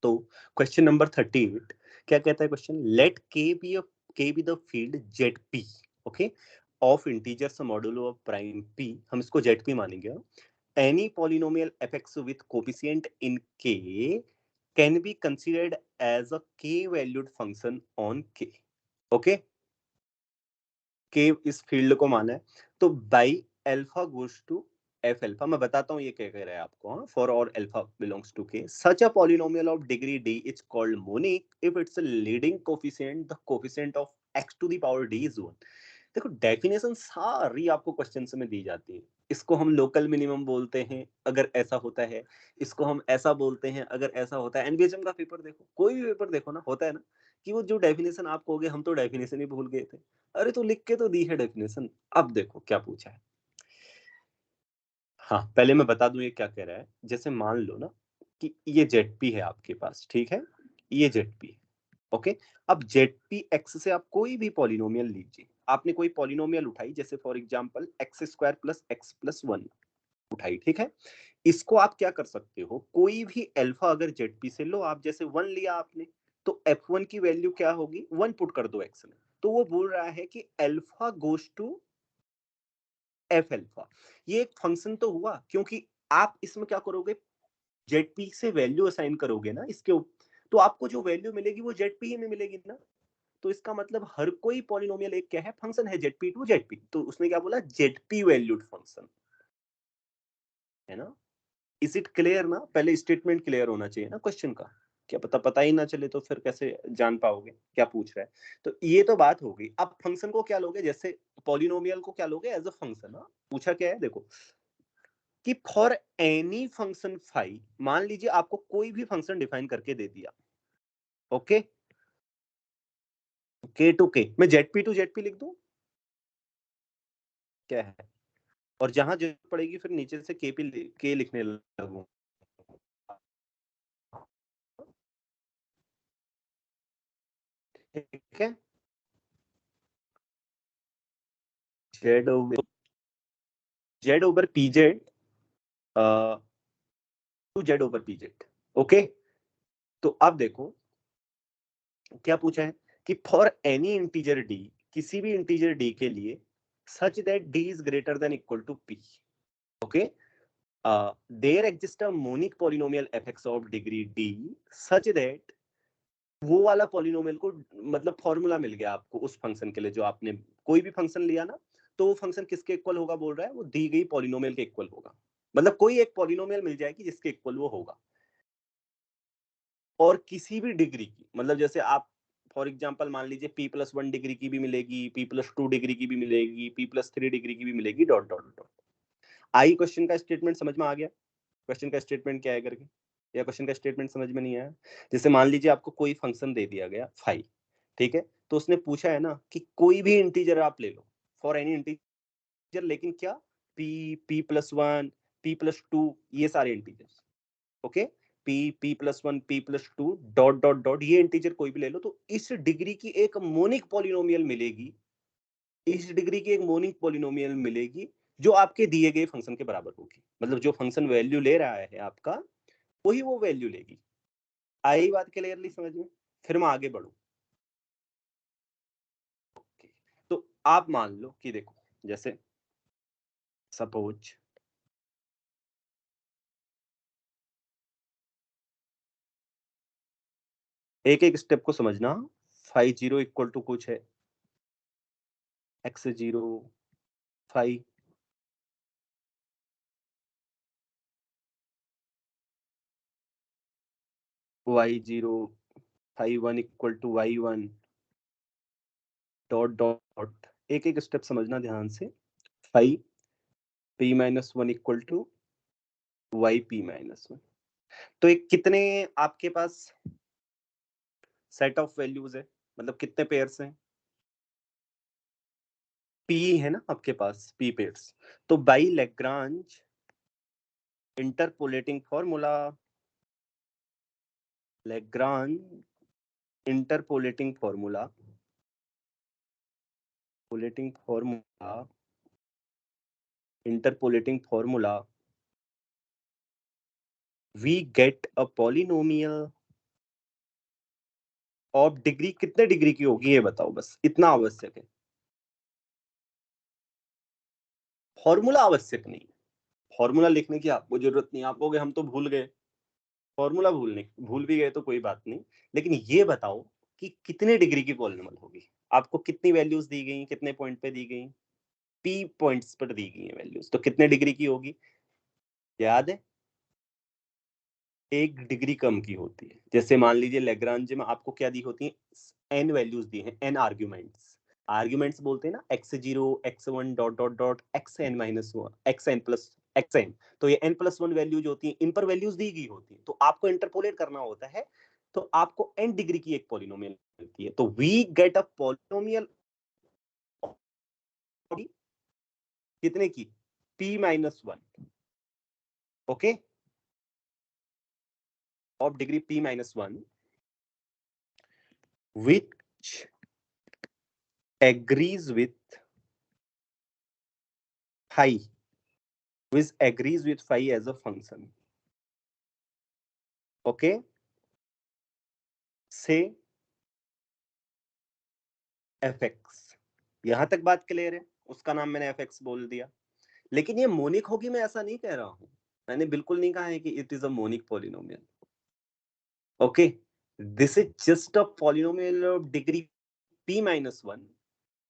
तो question number 38 क्या कहता है question, let K be the field Z P, okay, of integers modulo of prime P, हम इसको जेड पी मानेंगे। Any polynomial f x with coefficient in K can be considered as a K valued function on K, okay. K इस field को माना है, तो by alpha goes to F alpha, मैं बताता हूँ ये क्या कह रहा है आपको। फॉर और alpha belongs to K, such a polynomial of degree D is called monic if its leading coefficient the coefficient of X to the power D is 1। देखो डेफिनेशन सारी आपको क्वेश्चन में दी जाती है। इसको हम लोकल मिनिमम बोलते हैं अगर ऐसा होता है, इसको हम ऐसा बोलते हैं अगर ऐसा होता है। एनबीएचएम का पेपर देखो, कोई भी पेपर देखो ना, होता है ना कि वो जो डेफिनेशन आप कहोगे हम तो डेफिनेशन ही भूल गए थे, अरे तो लिख के तो दी है डेफिनेशन। अब देखो क्या पूछा है। हाँ पहले मैं बता दूं ये क्या कह रहा है। जैसे मान लो ना कि ये जेड है आपके पास, ठीक है, ये जेड है, ओके। अब जेड एक्स से आप कोई भी पॉलिनोमियल लीजिए, आपने कोई पॉलिनोमियल उठाई, जैसे for example x square plus x plus 1 उठाई, ठीक है। इसको आप क्या कर सकते हो, कोई भी अल्फा अगर जेड से लो आप, जैसे 1 लिया आपने, तो f1 की वैल्यू क्या होगी, 1 पुट कर दो x में, तो वो बोल रहा है कि alpha goes to F alpha. ये एक फंक्शन तो हुआ, क्योंकि आप इसमें क्या करोगे, जेड से वैल्यू असाइन करोगे ना इसके तो आपको जो वैल्यू मिलेगी वो जेड ही में मिलेगी ना। तो इसका मतलब हर कोई पॉलिनोमियल एक क्या है, फंक्शन है, जेड टू जेड। तो उसने क्या बोला, जेड वैल्यूड फंक्शन है ना। इज इट क्लियर ना, पहले स्टेटमेंट क्लियर होना चाहिए ना क्वेश्चन का। क्या पता पता ही ना चले तो फिर कैसे जान पाओगे क्या पूछ रहा है। तो ये तो बात हो गई। अब फंक्शन को क्या लोगे, जैसे पॉलिनोमियल को क्या लोगे एज अ फंक्शन। पूछा क्या है देखो, कि फॉर एनी फंक्शन फाई, मान लीजिए आपको कोई भी फंक्शन डिफाइन करके दे दिया, ओके, के टू के, मैं जेड पी लिख दूं, क्या है, और जहां जरूरत पड़ेगी फिर नीचे से के लिखने लगूं, ठीक है। Z over PZ to Z over PZ, okay. तो अब देखो क्या पूछा है, कि फॉर एनी इंटीजर डी, किसी भी इंटीजर डी के लिए, such that D is greater than equal to P, okay, there exist a monic polynomial FX of degree D such that, वो वाला पॉलिनोमियल को, मतलब फॉर्मूला मिल गया आपको उस फंक्शन के लिए जो आपने कोई भी फंक्शन लिया ना, तो वो फंक्शन किसके इक्वल होगा बोल रहा है, वो दी गई पॉलिनोमियल के इक्वल होगा। मतलब कोई एक पॉलिनोमियल मिल जाएगी जिसके इक्वल वो होगा, और किसी भी डिग्री की, मतलब जैसे आप फॉर एग्जांपल मान लीजिए p+1 डिग्री की भी मिलेगी, p+2 डिग्री की भी मिलेगी, p+3 डिग्री की भी मिलेगी, डॉट डॉट डॉट। आई क्वेश्चन का स्टेटमेंट समझ में आ गया, क्वेश्चन का स्टेटमेंट क्या है करके, या क्वेश्चन का स्टेटमेंट समझ में नहीं आया। जैसे मान लीजिए आपको कोई फंक्शन दे दिया गया 5, ठीक है, तो उसने पूछा है ना कि कोई भी इंटीजर आप ले लो, फॉर एनी इंटीजर, लेकिन क्या, p+1 p+2 ये सारे integers, okay, p+1 p+2 dot dot dot, ये इंटीजर कोई भी ले लो, तो इस डिग्री की एक मोनिक पॉलिनोमियल मिलेगी, इस डिग्री की एक मोनिक पॉलिनोमियल मिलेगी जो आपके दिए गए फंक्शन के बराबर होगी। मतलब जो फंक्शन वैल्यू ले रहा है आपका, वही वो वैल्यू लेगी। आई बात क्लियरली समझ में, फिर मैं आगे बढ़ू। तो आप मान लो कि देखो, जैसे सपोज एक एक स्टेप को समझना, 5 0 इक्वल टू कुछ है, x0 5, y0 5 1 equal to y1 dot dot, एक एक स्टेप समझना ध्यान से। 5p-1 इक्वल टू yp-1, तो एक कितने आपके पास सेट ऑफ वैल्यूज है, मतलब कितने पेयर्स हैं, p है ना आपके पास, p पेयर्स। तो by Lagrange interpolating formula, Lagrange interpolating formula, polating formula, interpolating formula, we get a polynomial of degree कितने डिग्री की होगी ये बताओ, बस इतना आवश्यक है। फॉर्मूला आवश्यक नहीं, फॉर्मूला लिखने की आपको जरूरत नहीं। आप कहोगे हम तो भूल गए, फॉर्मूला भूल भी गए तो कोई बात नहीं, लेकिन ये बताओ कि कितने डिग्री की पॉलिनॉमियल होगी। आपको कितनी वैल्यूज दी गई, कितने पॉइंट पे दी गई, पी पॉइंट्स पर दी गई है वैल्यूज, तो कितने डिग्री की होगी याद है? 1 डिग्री कम की होती है। जैसे मान लीजिए लेग्रांज में आपको क्या दी होती है, एन वैल्यूज दी हैं, एन आर्ग्यूमेंट्स। आर्ग्यूमेंट्स बोलते हैं ना x0 x1 dot dot dot xn-1 xn+xn। तो ये n+1 वैल्यूज होती हैं, इन पर वैल्यूज दी गई होती हैं, तो आपको इंटरपोलेट करना होता है, तो आपको n डिग्री की एक पॉलिनोमियल मिलती है। तो वी गेट अ पॉलिनोमियल कितने की, p-1, okay, of degree p-1 which agrees with phi, which agrees with phi as a function, okay, say fx। यहां तक बात क्लियर है? उसका नाम मैंने fx बोल दिया, लेकिन ये मोनिक होगी मैं ऐसा नहीं कह रहा हूं। मैंने बिल्कुल नहीं कहा है कि it is a monic polynomial, okay. This is just a polynomial of degree p-1।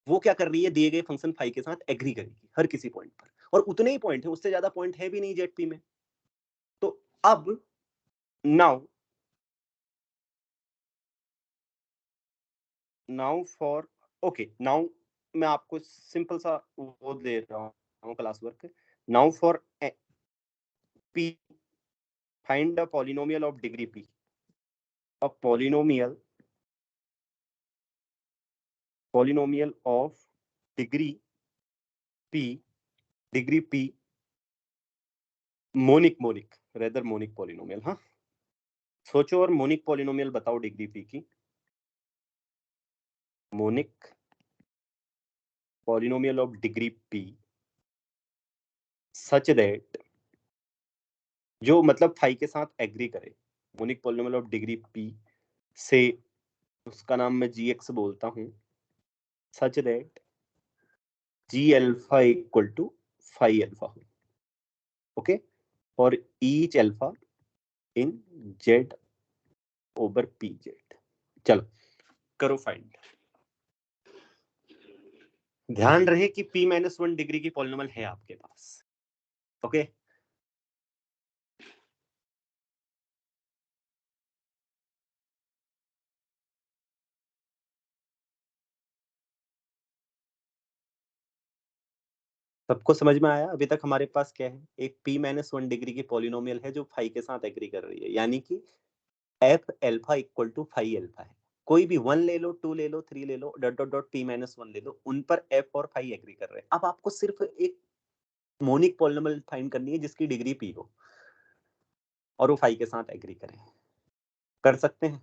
वो क्या कर रही है, दिए गए फंक्शन फाई के साथ एग्री करेगी हर किसी पॉइंट पर, और उतने ही पॉइंट है, उससे ज्यादा पॉइंट है भी नहीं जेड में। तो अब now now for okay, now मैं आपको सिंपल सा वो दे रहा हूँ class work. Now for p, find a polynomial of degree p, a polynomial of degree p, degree p monic rather monic polynomial. हाँ, सोचो और मोनिक पॉलिनोमियल बताओ डिग्री p की, monic polynomial of degree p such that, जो मतलब phi के साथ agree करे, monic polynomial of degree p से, उसका नाम मैं gx बोलता हूं, such that g alpha equal to phi alpha हो, okay, for each alpha in z over pz। चलो करो फाइंड। ध्यान रहे कि p-1 डिग्री की पॉलिनोमियल है आपके पास, ओके। सबको समझ में आया? अभी तक हमारे पास क्या है, एक p-1 डिग्री की पॉलिनोमियल है जो फाई के साथ एग्री कर रही है, यानी कि f alpha equal to phi alpha है। कोई भी 1 ले लो, 2 ले लो, 3 ले लो, डॉट डॉट डॉट p-1 ले लो, उन पर f और फाई एग्री कर रहे हैं। अब आपको सिर्फ एक मोनिक पॉलिनोमियल फाइंड करनी है जिसकी डिग्री p हो और वो फाई के साथ एग्री करे। कर सकते हैं,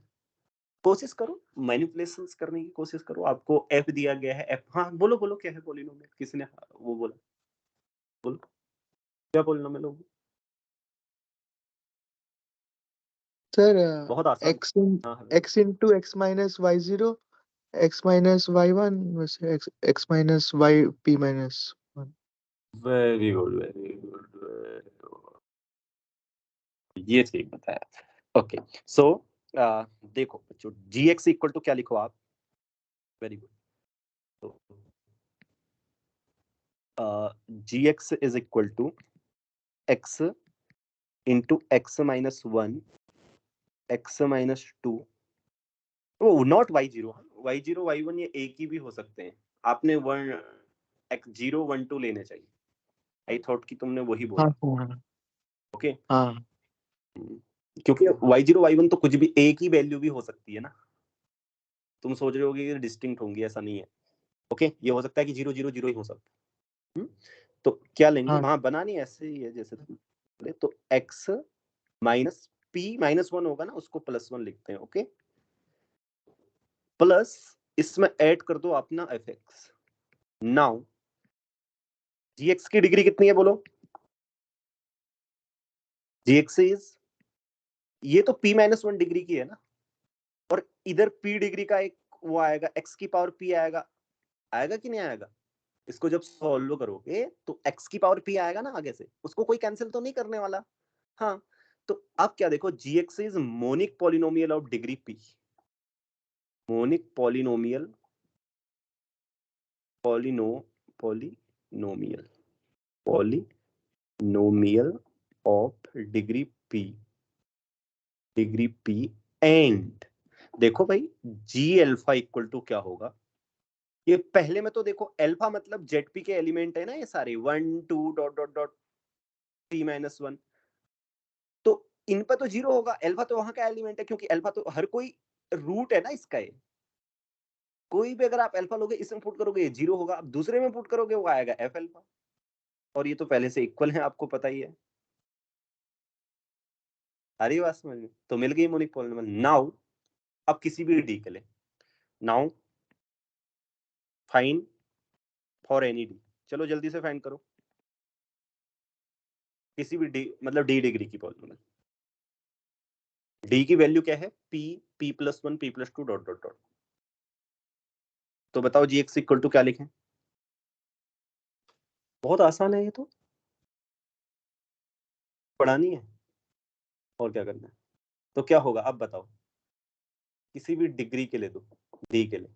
कोशिश करो, मैनिपुलेशंस करने की कोशिश करो। आपको f दिया गया है, f, हाँ बोलो बोलो क्या है पॉलिनोमियल, किसने वो बोला, बोलो क्या पॉलिनोमियल होगी? सर बहुत आसान। x हाँ हाँ x into X minus Y zero x minus Y one वैसे x minus Y p minus one. Very good very good, ये ठीक बताया। ओके सो देखो बच्चों, जी एक्स इक्वल टू क्या लिखो आप, वेरी गुड। तो G X is equal to X into x-1 x-2, वो नॉट y0, y0 y1 ये एक ही भी हो सकते हैं। आपने 0 1 2 लेने चाहिए, आई थॉट कि तुमने वही हाँ बोला, हाँ ओके। हाँ क्योंकि y0 y1 तो कुछ भी एक ही वैल्यू भी हो सकती है ना। तुम सोच रहे होगे कि डिस्टिंक्ट होंगी, ऐसा नहीं है, ओके। ये हो सकता है कि 0 0 0 ही हो सकता है। तो क्या लेंगे, हाँ वहां बनानी ऐसे ही है जैसे तुम बोले, तो x माइनस p-1 होगा ना, उसको +1 लिखते हैं, ओके। प्लस इसमें ऐड कर दो अपना fx। नाउ gx की डिग्री कितनी है बोलो, gx इज, ये तो p-1 डिग्री की है ना, और इधर p डिग्री का एक वो आएगा, x की पावर p आएगा, आएगा कि नहीं आएगा? इसको जब सॉल्व करोगे तो x की पावर p आएगा ना आगे से, उसको कोई कैंसिल तो नहीं करने वाला। हाँ, तो अब क्या देखो, gx is monic polynomial of degree p, monic polynomial polynomial of degree p and देखो भाई g अल्फा इक्वल टू क्या होगा, ये पहले में तो देखो अल्फा मतलब जेड के एलिमेंट है ना, ये सारे 1 2 डॉट डॉट डॉट p-1, तो इन पर तो जीरो होगा, अल्फा तो वहां का एलिमेंट है, क्योंकि अल्फा तो हर कोई रूट है ना इसका, ये कोई भी अगर आप अल्फा लोगे इसमें पुट करोगे ये जीरो होगा, अब दूसरे में पुट करोगे वो आएगा एफ अल्फा, और ये तो पहले से इक्वल है, आपको पता ही है। आ रही बात समझ में? तो मिल गई मोनिक पॉलिनोमियल। नाउ अब किसी भी डी के लिए, now find for any D, चलो जल्दी से फाइंड करो किसी भी डी, मतलब डी डिग्री की पॉलिनोमियल। डी की वैल्यू क्या है, p+1 p+2 dot dot dot. तो बताओ जी एक्स इक्वल टू क्या लिखें? बहुत आसान है ये तो, पढ़ानी है और क्या करना है। तो क्या होगा अब बताओ, किसी भी डिग्री के लिए दो, डी के लिए,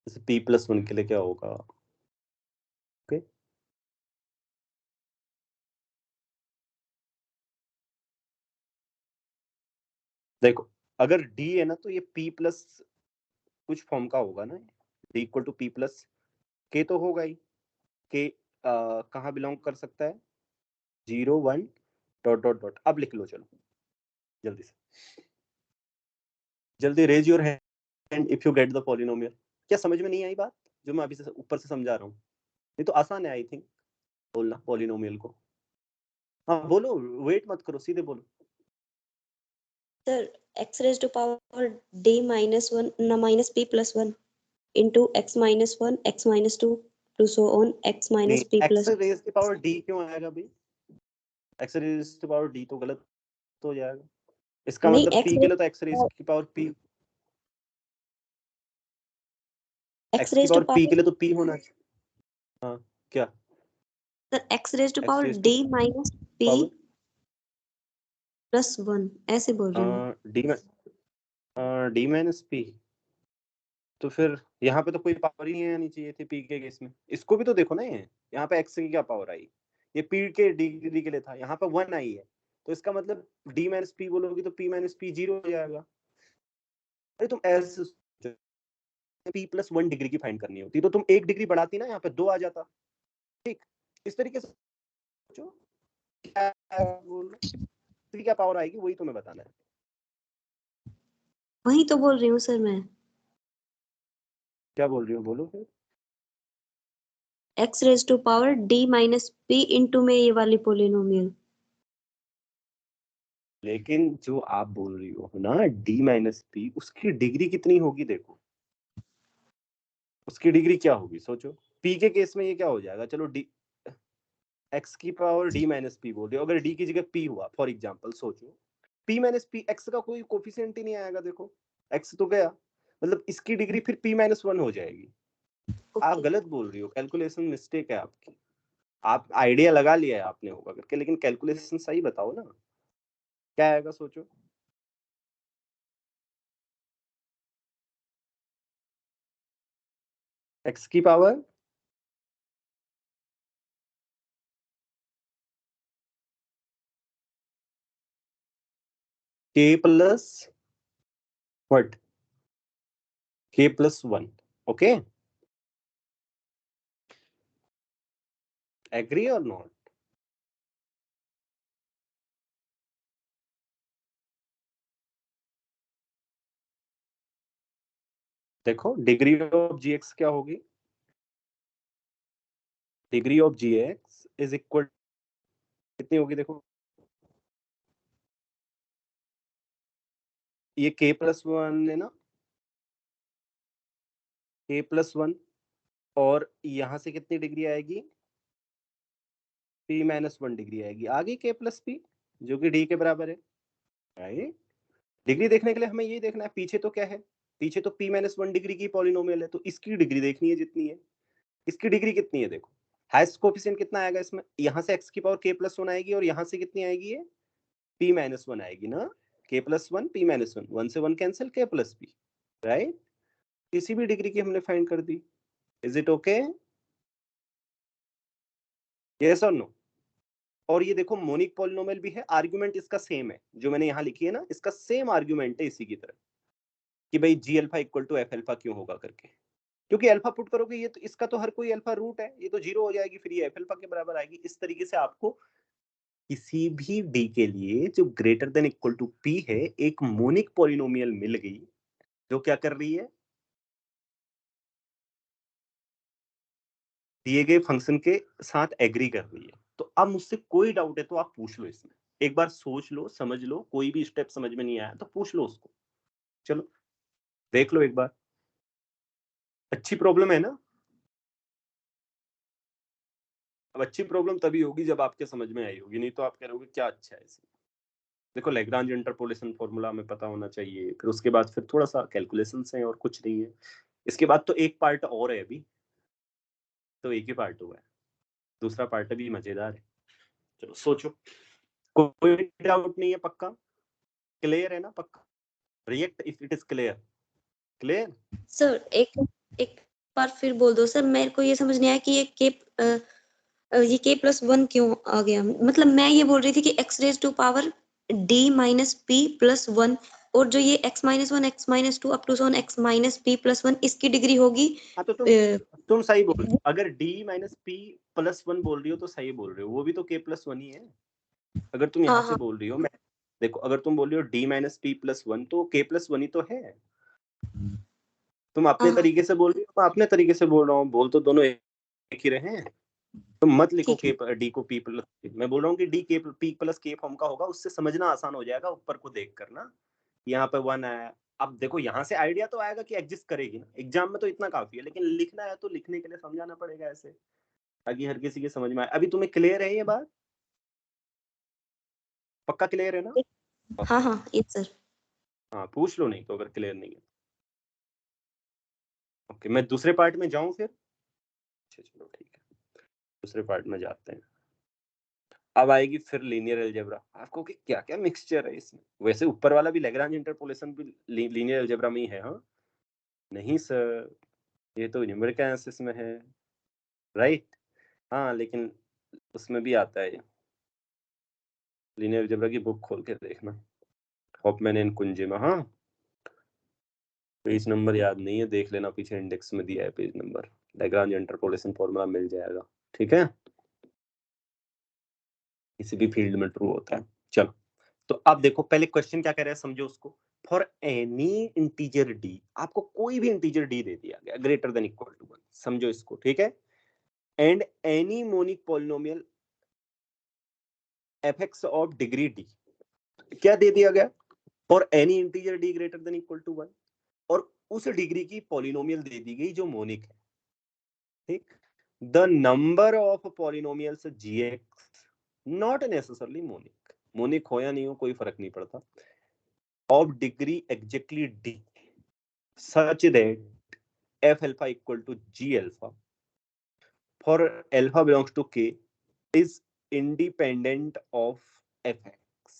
जैसे p+1 के लिए क्या होगा, ओके देखो, अगर डी है ना तो ये p प्लस कुछ फॉर्म का होगा ना, D equal to p plus K तो होगा ही, के कहाँ बिलोंग कर सकता है, 0 1 डॉट डॉट डॉट। अब लिख लो चलो जल्दी से, जल्दी raise your hand if you get the polynomial. क्या समझ में नहीं आई बात जो मैं अभी से ऊपर से समझा रहा हूँ? ये तो आसान है आई थिंक बोलना पॉलिनोमियल को। हाँ बोलो, वेट मत करो, सीधे बोलो। Sir x raised to power d minus 1 minus p plus 1 into x minus 1 x minus 2 to so on x minus p X plus raise की पावर डी क्यों आएगा भाई? एक्स रेज की पावर डी तो गलत हो जाएगा, इसका नहीं मतलब x पी के लिए तो एक्स रेज की पावर पी, एक्स की raised to power P power के लिए तो पी होना चाहिए। हाँ क्या, सर x raised to एक्स power raise to d minus p power plus 1 ऐसे बोल रही हूँ। डी में डी माइनस पी, तो फिर यहाँ पे तो कोई पावर ही नहीं आनी चाहिए थी पी के केस में। इसको भी तो देखो ना, ये यहाँ पे एक्स की क्या पावर आई, ये पी के डी के लिए था, यहाँ पे 1 आई है, तो इसका मतलब डी माइनस पी बोलोगे तो पी माइनस पी 0 हो जाएगा। अरे तुम ऐसे p+1 डिग्री की फाइंड करनी होती तो तुम एक डिग्री बढ़ाती ना, यहाँ पे 2 आ जाता। ठीक, इस तरीके से सोचो, क्या बोल रहे, क्या पावर आएगी वही तुम्हें बताना है। वही तो बोल रही हूँ सर मैं, क्या बोल रही हो बोलो फिर। x raised to power d minus p into में ये वाली पोलिनोमियल। लेकिन जो आप बोल रही हो ना d माइनस पी, उसकी डिग्री कितनी होगी देखो, उसकी डिग्री क्या होगी सोचो। p के केस में ये क्या हो जाएगा, चलो d x की पावर d माइनस पी बोल रही हो, अगर d की जगह p हुआ फॉर एग्जांपल, सोचो p माइनस पी, x का कोई कोफिशिएंट ही नहीं आएगा, देखो x तो गया, मतलब इसकी डिग्री फिर p-1 हो जाएगी। आप गलत बोल रही हो, कैलकुलेशन मिस्टेक है आपकी, आप आइडिया लगा लिया है आपने होगा करके, लेकिन कैलकुलेशन सही बताओ ना, क्या आएगा सोचो। x की पावर k plus what, k+1, okay, agree और नॉट? देखो डिग्री ऑफ gx क्या होगी, degree of gx is equal कितनी होगी देखो, ये k+1 है ना, k+1, और यहाँ से कितनी डिग्री आएगी, p-1 डिग्री आएगी, आ गई k+p जो कि d के बराबर है, राइट। डिग्री देखने के लिए हमें ये देखना है पीछे तो क्या है, पीछे तो p-1 डिग्री की पॉलिनोमियल है, तो इसकी डिग्री देखनी है जितनी है। इसकी डिग्री कितनी है देखो, हाईएस्ट कोएफिशिएंट कितना आएगा इसमें, यहाँ से x की पावर k+1 आएगी और यहाँ से कितनी आएगी ये p-1 आएगी ना, k+1 p-1, 1 से 1 कैंसिल k+p, राइट। किसी भी डिग्री की हमने फाइंड कर दी। इज इट ओके, यस और नो। और ये देखो मोनिक पॉलिनोमियल भी है, आर्गुमेंट इसका सेम है जो मैंने यहाँ लिखी है ना, इसका सेम आर्गुमेंट है इसी की तरह कि भाई G alpha equal to F alpha क्यों होगा करके, क्योंकि अल्फा पुट करोगे ये तो इसका तो हर कोई अल्फा रूट है, ये तो 0 हो जाएगी, फिर ये एफ अल्फा के बराबर आएगी। इस तरीके से आपको किसी भी डी के लिए जो greater than equal to P है एक मोनिक पॉलिनोमियल मिल गई जो क्या कर रही है, दिए गए फंक्शन के साथ एग्री कर रही है। तो अब मुझसे कोई डाउट है तो आप पूछ लो, इसमें एक बार सोच लो समझ लो, कोई भी स्टेप समझ में नहीं आया तो पूछ लो उसको, चलो देख लो एक बार। अच्छी प्रॉब्लम है ना। अब अच्छी प्रॉब्लम तभी होगी जब आपके समझ में आई होगी, नहीं तो आप कह रहोगे क्या अच्छा है इसमें। देखो लैग्रांज इंटरपोलेशन फॉर्मूला हमें पता होना चाहिए, फिर उसके बाद फिर थोड़ा सा कैलकुलेशंस हैं और कुछ नहीं है। इसके बाद तो एक पार्ट और है, अभी तो एक ही पार्ट हुआ है, दूसरा पार्ट भी मजेदार है। चलो सोचो, कोई डाउट नहीं है, पक्का क्लियर है ना, पक्का react if it is clear, clear. Sir एक बार फिर बोल दो सर, मेरे को ये समझ नहीं आया कि ये k+1 क्यों आ गया। मतलब मैं ये बोल रही थी कि x raise to power d-p+1 और जो ये x-1 x-2 up to Son x-p+1 इसकी डिग्री होगी। हाँ तो तुम सही बोल रहे हो, अगर d-p+1 बोल रही हो तो सही बोल रहे हो, वो भी तो k+1 ही है। अगर तुम यहाँ से बोल रही हो, मैं देखो अगर तुम बोल रही हो d-p+1 तो k+1 ही तो है। तुम अपने तरीके से बोल रही हो, मैं अपने तरीके से बोल रहा हूँ, बोल तो दोनों एक ही रहे हैं। तुम मत लिखो ठीक के डी को p प्लस, मैं बोल रहा हूँ कि डी के p प्लस के फॉर्म का होगा, उससे समझना आसान हो जाएगा ऊपर को देख कर ना, यहाँ पे 1 आया। अब देखो यहाँ से आइडिया तो आएगा कि एग्जिस्ट करेगी ना, एग्जाम में तो इतना काफी है, लेकिन लिखना है तो लिखने के लिए समझाना पड़ेगा ऐसे, ताकि हर किसी के समझ में आए। अभी तुम्हें क्लियर है ये बात, पक्का क्लियर है ना। हाँ हाँ यस सर। हाँ पूछ लो, नहीं तो अगर क्लियर नहीं है। ओके मैं दूसरे पार्ट में जाऊं फिर, अच्छा चलो ठीक है, दूसरे पार्ट में जाते हैं। अब आएगी फिर लीनियर अलजेब्रा, आपको कि क्या क्या मिक्सचर है इसमें। वैसे ऊपर वाला भी लैग्रांज इंटरपोलेशन भी लीनियर अलजेब्रा में ही है। हाँ नहीं सर, ये तो न्यूमेरिकल एनालिसिस में है, राइट। हाँ लेकिन उसमें भी आता है, लीनियर अलजेब्रा की बुक खोल के देखना, हॉफमैन एंड कुंजे में। हाँ पेज नंबर याद नहीं है, देख लेना पीछे इंडेक्स में दिया है page number, Lagrange interpolation formula मिल जाएगा, ठीक है। किसी भी फील्ड में ट्रू होता है। चलो तो अब देखो पहले क्वेश्चन क्या कह रहा है समझो उसको। फॉर एनी इंटीजर डी, आपको कोई भी इंटीजर डी दे दिया गया ग्रेटर देन इक्वल टू 1, समझो इसको, ठीक है। And any monic polynomial fx of degree D, क्या दे दिया गया, for any integer D greater than equal to 1, और उस डिग्री की पॉलिनोमियल दे दी गई जो मोनिक है, ठीक। The number of polynomials gx not necessarily monic, monic हो या नहीं हो कोई फर्क नहीं पड़ता, of degree exactly d such that f alpha equal to g alpha for alpha belongs to k is independent of fx।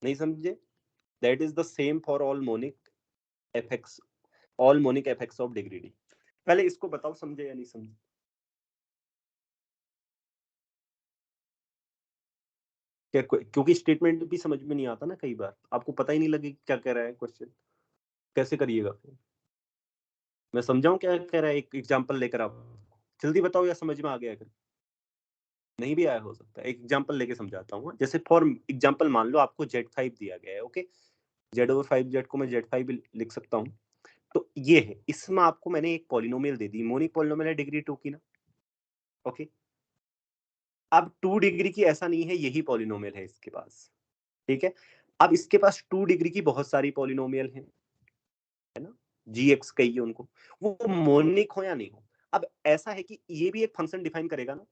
नहीं समझे, that is the same for all monic fx, all monic fx of degree d। पहले इसको बताओ समझे या नहीं समझे। क्या क्योंकि स्टेटमेंट भी समझ में नहीं आता ना, कई बार आपको पता ही नहीं लगे क्या कह रहा है क्वेश्चन, कैसे करिएगा फिर। मैं समझाऊं क्या कह रहा है, एक एग्जांपल लेकर आप जल्दी बताओ, या समझ में आ गया अगर नहीं भी आया हो सकता है, एक एग्जांपल लेके समझाता हूँ। जैसे फॉर एग्जांपल मान लो आपको Z5 दिया गया है, ओके, Z/5 को मैं Z5 भी लिख सकता हूँ। तो ये है, इसमें आपको मैंने एक पॉलिनोमियल दे दी, मोनिक पॉलिनोमियल है डिग्री 2 की ना, ओके। अब 2 डिग्री की ऐसा नहीं है, यही पॉलिनोमियल है इसके पास, ठीक है। अब इसके पास 2 डिग्री की बहुत सारी पॉलिनोमियल है ना, gx कहिए उनको, वो मोनिक हो या नहीं हो। अब ऐसा है कि ये भी एक फंक्शन डिफाइन करेगा ना।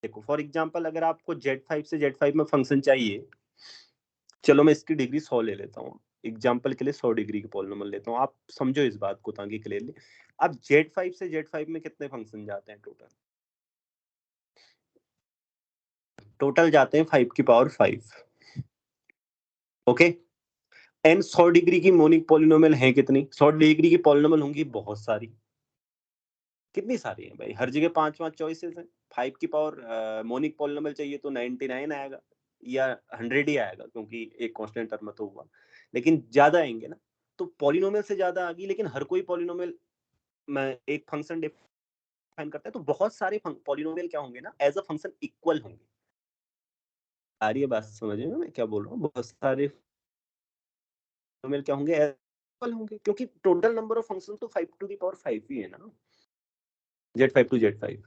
देखो फॉर एग्जांपल अगर आपको Z5 से Z5 में फंक्शन चाहिए, चलो मैं इसकी डिग्री 100 ले लेता हूँ, एग्जाम्पल के लिए 100 डिग्री की पॉलिनोमियल लेता हूँ, आप समझो इस बात को ताकि क्लियरली। अब Z5 से Z5 में कितने फंक्शन जाते हैं टोटल? टोटल जाते हैं 5 की पावर 5। ओके, एंड 100 डिग्री की मोनिक पॉलिनोमियल है कितनी? 100 डिग्री की पॉलिनोमियल होंगी बहुत सारी। कितनी सारी है भाई? हर जगह 5-5 चॉइसेस हैं। 5 की पावर मोनिक पॉलिनोमियल चाहिए तो 99 आएगा या 100 ही आएगा, क्योंकि एक कांस्टेंट टर्म तो हुआ, लेकिन ज्यादा आएंगे ना, तो पॉलिनोमियल से ज्यादा आ गई। लेकिन हर कोई पॉलिनोमियल में एक फंक्शन डिफाइन करता है, तो बहुत सारे पॉलिनोमियल क्या होंगे ना, एज अ फंक्शन इक्वल होंगे। आ रही है बात समझ में मैं क्या बोल रहा हूँ? बहुत सारे पॉलिनोमियल क्या होंगे, इक्वल होंगे, क्योंकि टोटल नंबर ऑफ फंक्शन तो 5 टू द पावर 5 ही है ना, Z5 टू Z5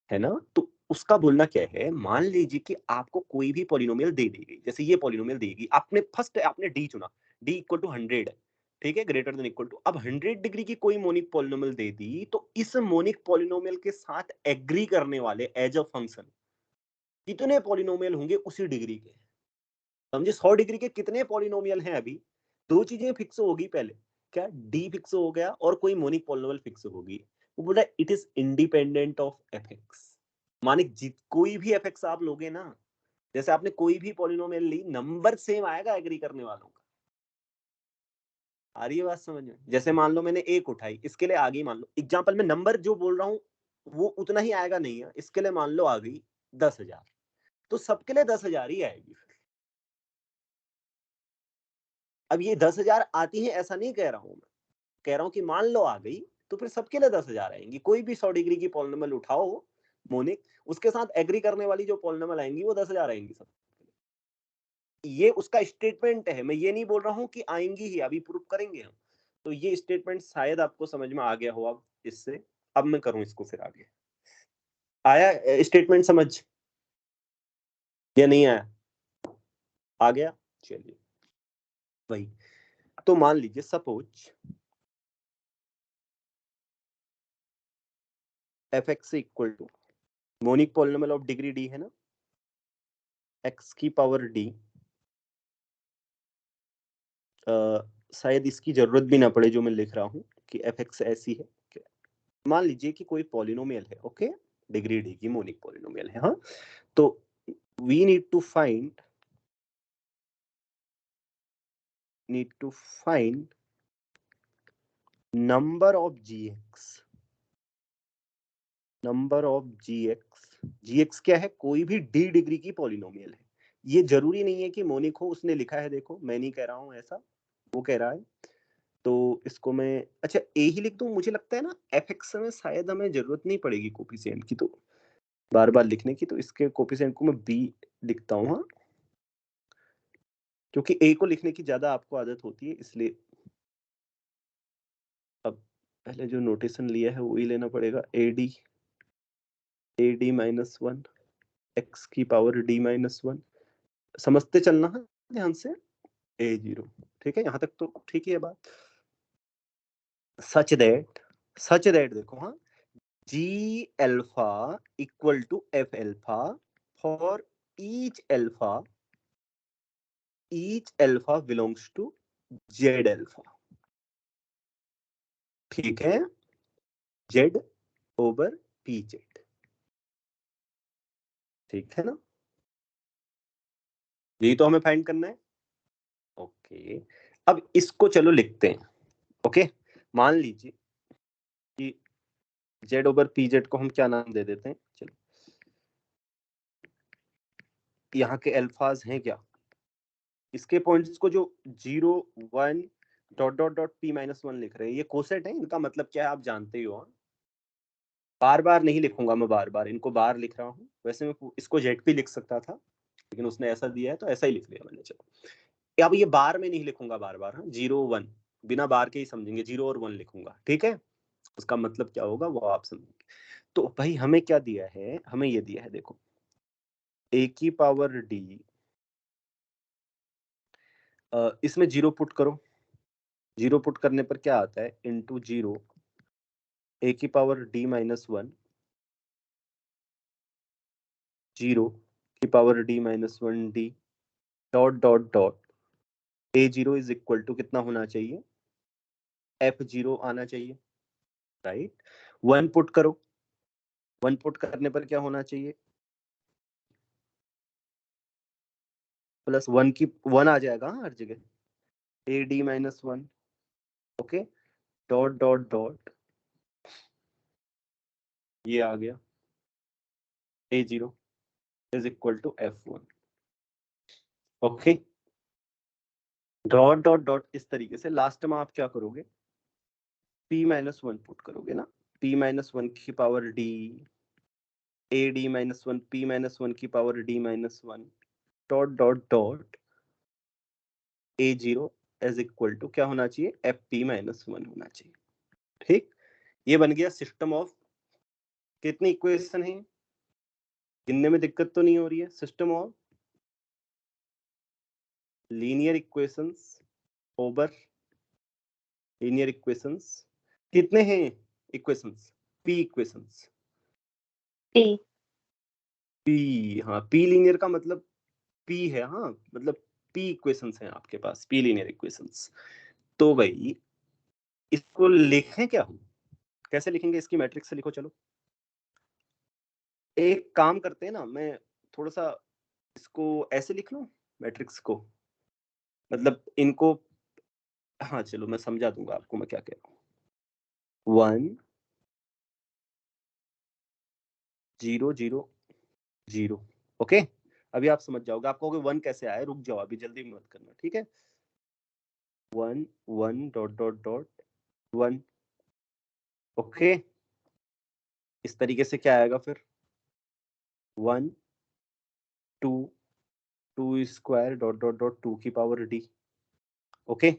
है ना। तो उसका बोलना क्या है, मान लीजिए कि आपको कोई भी पॉलिनोमियल दे दी गई, जैसे ये पॉलिनोमियल देगी, आपने फर्स्ट आपने डी चुना, डी इक्वल टू 100 है, ठीक है, ग्रेटर देन इक्वल टू। अब 100 डिग्री की कोई मोनिक पॉलिनोमियल दे दी, तो इस मोनिक पॉलिनोमियल के साथ एग्री करने वाले एज अ फंक्शन कितने पॉलिनोमियल होंगे उसी डिग्री के? समझे, 100 डिग्री के कितने पॉलिनोमियल हैं? अभी दो चीजें फिक्स होगी, पहले क्या, डी फिक्स हो गया और कोई मोनिक पॉलिनोमियल फिक्स होगी। वो बोला it is independent of FX. माने कोई भी एफएक्स आप लोगे ना, जैसे आपने कोई भी पॉलिनोमियल ली, नंबर सेम आएगा एग्री करने वालों का। आ रही है बात समझ में? जैसे मान लो मैंने एक उठाई, इसके लिए आ गई, मान लो एग्जांपल में नंबर जो बोल रहा हूं वो उतना ही आएगा नहीं है, इसके लिए मान लो आ गई 10,000, तो सबके लिए 10,000 ही आएगी। अब ये 10,000 आती है ऐसा नहीं कह रहा हूं मैं, कह रहा हूं कि मान लो आ गई तो फिर सबके लिए 10,000 आएंगी। कोई भी 100 डिग्री की पॉलिनोमियल उठाओ मोनिक, उसके साथ एग्री करने वाली जो पॉलिनोमियल आएंगी वो 10,000 आएंगी सब। ये उसका स्टेटमेंट है, मैं ये नहीं बोल रहा हूँ कि आएंगी ही, अभी प्रूफ करेंगे हम। तो ये स्टेटमेंट शायद आपको समझ में आ गया हो अब इससे। अब मैं करूं इसको फिर आगे, आया स्टेटमेंट समझ या नहीं आया? आ गया, चलिए वही। तो मान लीजिए suppose F X equal to monic polynomial of degree D है ना, एक्स की पावर डी, शायद इसकी जरूरत भी ना पड़े जो मैं लिख रहा हूं कि एफ एक्स ऐसी है। मान लीजिए कि कोई पॉलिनोमियल है, ओके, डिग्री डी की मोनिक पॉलिनोमियल है, हाँ। तो we need to find number of GX क्या है, कोई भी डी डिग्री की पॉलिनोमियल है। ये जरूरी नहीं है कि मोनिक हो, उसने लिखा है, देखो मैं नहीं कह रहा हूं ऐसा, वो कह रहा है। तो इसको मैं अच्छा ए ही लिख दूं, मुझे लगता है ना एफ एक्स में शायद हमें जरूरत नहीं पड़ेगी कोफिशिएंट की, तो बार बार लिखने की, तो इसके कोफिशिएंट को मैं बी लिखता हूँ, हाँ, क्योंकि ए को लिखने की ज्यादा आपको आदत होती है, इसलिए अब पहले जो नोटेशन लिया है वही लेना पड़ेगा। A D minus one, x की पावर डी माइनस वन, समझते चलना है ध्यान से, ए जीरो, ठीक है, यहाँ तक तो ठीक ही है बात। सच दैट देखो, हाँ, G alpha equal to F alpha for each alpha belongs to Z alpha, ठीक है, जेड ओवर पी जेड, ठीक है ना, यही तो हमें फाइंड करना है। ओके, अब इसको चलो लिखते हैं। ओके, मान लीजिए कि जेड ओवर पी जेड को हम क्या नाम दे देते हैं, चलो, यहाँ के अल्फाज हैं क्या, इसके पॉइंट्स को जो 0 1 dot dot dot P minus one लिख रहे हैं, ये कोसेट है, इनका मतलब क्या है आप जानते ही हो, हाँ? बार बार नहीं लिखूंगा मैं, बार बार इनको बार लिख रहा हूँ, वैसे मैं इसको जेड पी लिख सकता था, लेकिन उसने ऐसा दिया है तो ऐसा ही लिख लिया मैंने, चलो। अब ये बार में नहीं लिखूंगा बार बार, हाँ, 0 1 बिना बार के ही समझेंगे, 0 और 1 लिखूंगा, ठीक है, उसका मतलब क्या होगा वो आप समझेंगे। तो भाई हमें क्या दिया है, हमें ये दिया है, देखो, ए की पावर डी, इसमें 0 पुट करो, 0 पुट करने पर क्या आता है, इंटू 0 ए की पावर डी माइनस वन, 0 की power D minus one D, dot dot dot A0 is equal to कितना होना चाहिए, F0 आना चाहिए, राइट। 1 पुट करो, 1 पुट करने पर क्या होना चाहिए, प्लस 1 की 1 आ जाएगा हर जगह, AD minus 1, okay. Dot dot dot ये आ गया, A0 is equal to F1, okay. Dot dot dot इस तरीके से लास्ट में आप क्या करोगे, P माइनस 1 पुट करोगे ना, P माइनस 1 की power D, AD minus 1, P minus 1 की power D minus 1, dot dot dot A0 is equal to क्या होना चाहिए, FP माइनस 1 होना चाहिए, ठीक। ये बन गया सिस्टम ऑफ, कितनी इक्वेशन है, गिनने में दिक्कत तो नहीं हो रही है, system of linear equations over linear equations, कितने हैं equations, P equations, P P, हाँ P लीनियर का मतलब P है, हाँ मतलब P इक्वेशंस हैं आपके पास, P लीनियर इक्वेशंस। तो भाई इसको लिखें क्या हम, कैसे लिखेंगे, इसकी मैट्रिक्स से लिखो, चलो एक काम करते हैं ना, मैं थोड़ा सा इसको ऐसे लिख लूं मैट्रिक्स को, मतलब इनको, हाँ चलो मैं समझा दूंगा आपको मैं क्या कह रहा हूँ, 1 0 0 0, ओके। अभी आप समझ जाओगे, आप कहोगे 1 कैसे आया, रुक जाओ अभी जल्दी मत करना, ठीक है। 1 1 डॉट डॉट डॉट 1, ओके। इस तरीके से क्या आएगा फिर, 1 2 2 स्क्वायर डॉट डॉट डॉट 2 की पावर D, ओके।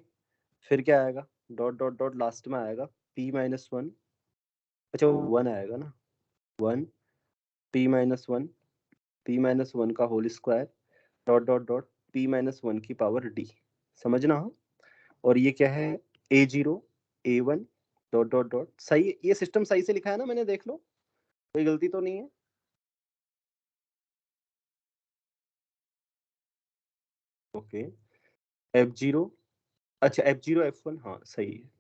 फिर क्या आएगा, डॉट डॉट डॉट लास्ट में आएगा P माइनस 1, अच्छा 1 आएगा ना, 1 P माइनस 1, P माइनस 1 का whole square dot dot dot P minus 1 की पावर D, समझना हो। और ये क्या है, A0 A1 dot dot dot, सही ये सिस्टम सही से लिखा है ना मैंने, देख लो कोई गलती तो नहीं है, ओके। F0, अच्छा F0 F1, हाँ सही है,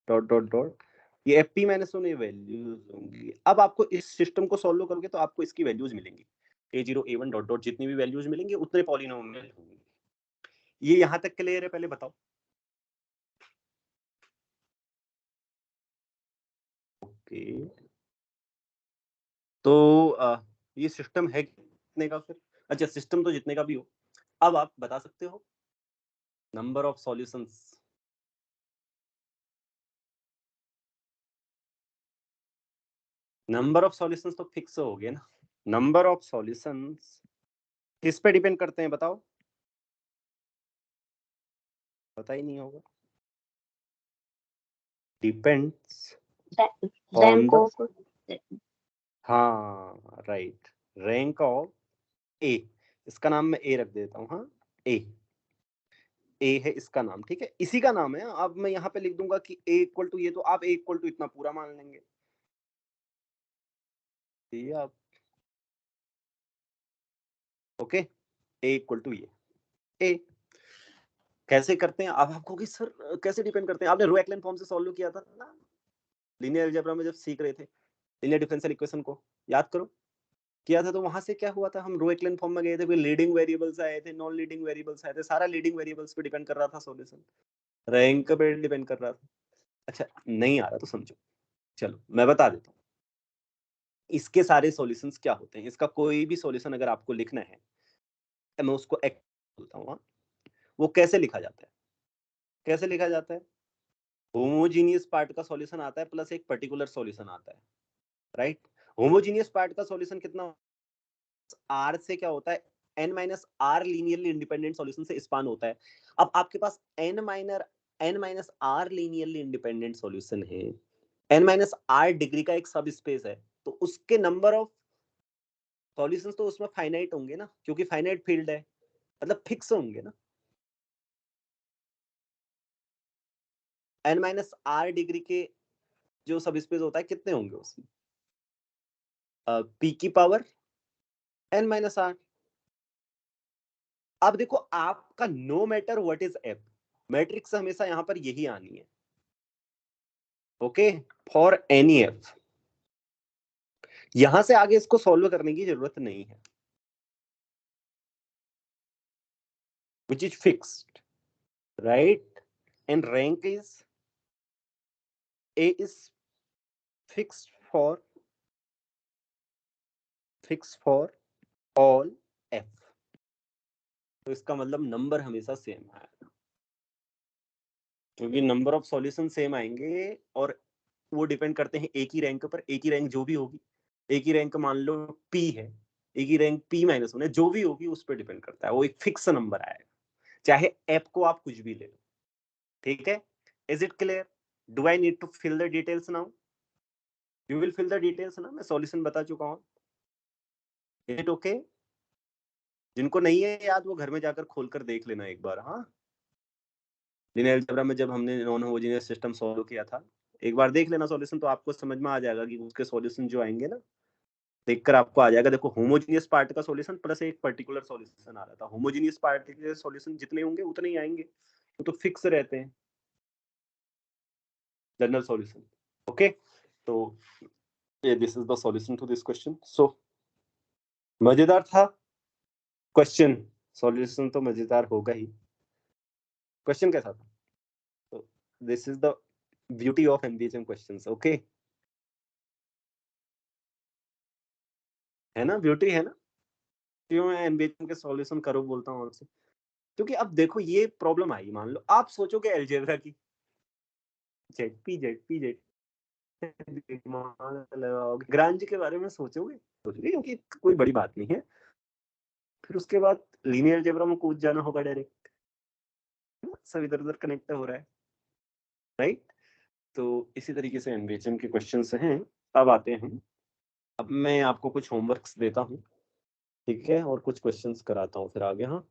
डॉट डॉट डॉट ये FP माइनस 1 वैल्यूज होंगी। अब आपको इस सिस्टम को सॉल्व करोगे तो आपको इसकी वैल्यूज मिलेंगी, A0 A1 डॉट डॉट जितनी भी वैल्यूज मिलेंगी उतने पॉलिनोमियल होंगे। ये यहाँ तक क्लियर है, पहले बताओ, ओके। तो ये सिस्टम है कितने का फिर, अच्छा सिस्टम तो जितने का भी हो, अब आप बता सकते हो number of solutions, number of solutions तो फिक्स हो गए ना, नंबर ऑफ सॉल्यूशंस किस पे डिपेंड करते हैं बताओ, पता ही नहीं होगा, depends on rank the, of हाँ राइट, रैंक ऑफ ए, इसका नाम मैं ए रख देता हूँ, हाँ ए है इसका नाम, ठीक है, इसी का नाम है। अब मैं यहाँ पे लिख दूंगा कि ए इक्वल टू ये, तो आप ए इक्वल टू इतना पूरा मान लेंगे, ये आप, ओके, ए इक्वल टू ये ए। कैसे करते हैं, अब आपको कि सर कैसे डिपेंड करते हैं, आपने रो एक्लेन फॉर्म से सॉल्व किया था ना लीनियर अलजेब्रा में जब सीख रहे थे लीनियर डिफरेंशियल इक्वेशन को, याद करो किया था, तो वहां से क्या हुआ था, हम रो एक्लेन फॉर्म में गए थे, कोई लीडिंग वेरिएबल्स आए थे, नॉन लीडिंग वेरिएबल्स आए थे, सारा लीडिंग वेरिएबल्स पे डिपेंड कर रहा था सॉल्यूशन, रैंक पे डिपेंड कर रहा था। अच्छा नहीं आ रहा तो समझो, चलो मैं बता देता हूँ इसके सारे सॉल्यूशंस क्या होते हैं, इसका कोई भी सॉल्यूशन अगर आपको लिखना है, मैं उसको एक्स बोलता हूँ, हाँ? वो कैसे लिखा जाता है, कैसे लिखा जाता है, होमोजीनियस पार्ट का सॉल्यूशन आता है प्लस एक पर्टिकुलर सॉल्यूशन आता है, राइट। होमोजीनियस पार्ट का सॉल्यूशन कितना, आर से क्या होता है, N minus R linearly independent solution से स्पान होता है। अब आपके पास N minus R linearly independent solution है, एन माइनस आर डिग्री का एक सब स्पेस है, तो उसके नंबर ऑफ सॉल्यूशंस तो उसमें फाइनाइट होंगे ना, क्योंकि फाइनाइट फील्ड है, मतलब फिक्स होंगे ना। एन माइनस आर डिग्री के जो सब स्पेस होता है कितने होंगे उसमें, पी की पावर एन माइनस आर, अब देखो आपका no matter what is F, matrix हमेशा यहां पर यही आनी है, ओके, फॉर एनी एफ। यहां से आगे इसको सॉल्व करने की जरूरत नहीं है, which is fixed, right? And rank is A is fixed for all f, तो इसका मतलब नंबर हमेशा सेम आएगा, क्योंकि नंबर ऑफ सॉल्यूशन सेम आएंगे और वो डिपेंड करते हैं एक ही रैंक पर। एक ही रैंक जो भी होगी, एक ही रैंक मान लो p है, एक ही रैंक p-1 है, जो भी होगी उस पर डिपेंड करता है, वो एक फिक्स नंबर आएगा, चाहे f को आप कुछ भी ले लो, ठीक है? Is it clear? Do I need to fill the details now? You will fill the details ना, मैं सॉल्यूशन बता चुका हूं। Is it okay? जिनको नहीं है याद वो घर में जाकर खोलकर देख लेना एक बार। हाँ, लीनियर अलजेब्रा में जब हमने नॉन होमोजेनियस सिस्टम सॉल्व किया था, एक बार देख लेना सॉल्यूशन, तो आपको समझ में आ जाएगा कि उसके सॉल्यूशन जो आएंगे ना, देखकर आपको आ जाएगा। देखो होमोजेनियस पार्ट का सॉल्यूशन प्लस एक पर्टिकुलर सॉल्यूशन आ रहा था, होमोजेनियस पार्ट के सॉल्यूशन जितने होंगे उतने ही आएंगे, वो तो फिक्स रहते हैं जनरल सॉल्यूशन, ओके। तो this is the solution to this question. So मजेदार था क्वेश्चन, सॉल्यूशन तो मजेदार होगा ही। क्वेश्चन कैसा था? तो this is the beauty of MBHM questions, okay, है ना, ब्यूटी है ना। क्यों मैं एमबीएचएम के सॉल्यूशन करो बोलता हूँ आपसे? क्योंकि अब देखो ये प्रॉब्लम आई, मान लो आप सोचोगे अलजेब्रा की जेडपी जेडपी जेड, दिमाग लगाओगे, ग्रांज के बारे में सोचोगे क्योंकि कोई बड़ी बात नहीं है, फिर उसके बाद लीनियर अलजेब्रा में कूद जाना होगा डायरेक्ट, सब इधर उधर कनेक्ट हो रहा है, राइट? तो इसी तरीके से एमबीएचएम के क्वेश्चंस हैं। अब आते हैं, अब मैं आपको कुछ होमवर्क्स देता हूँ, ठीक है, और कुछ क्वेश्चंस कराता हूँ फिर आगे। हाँ,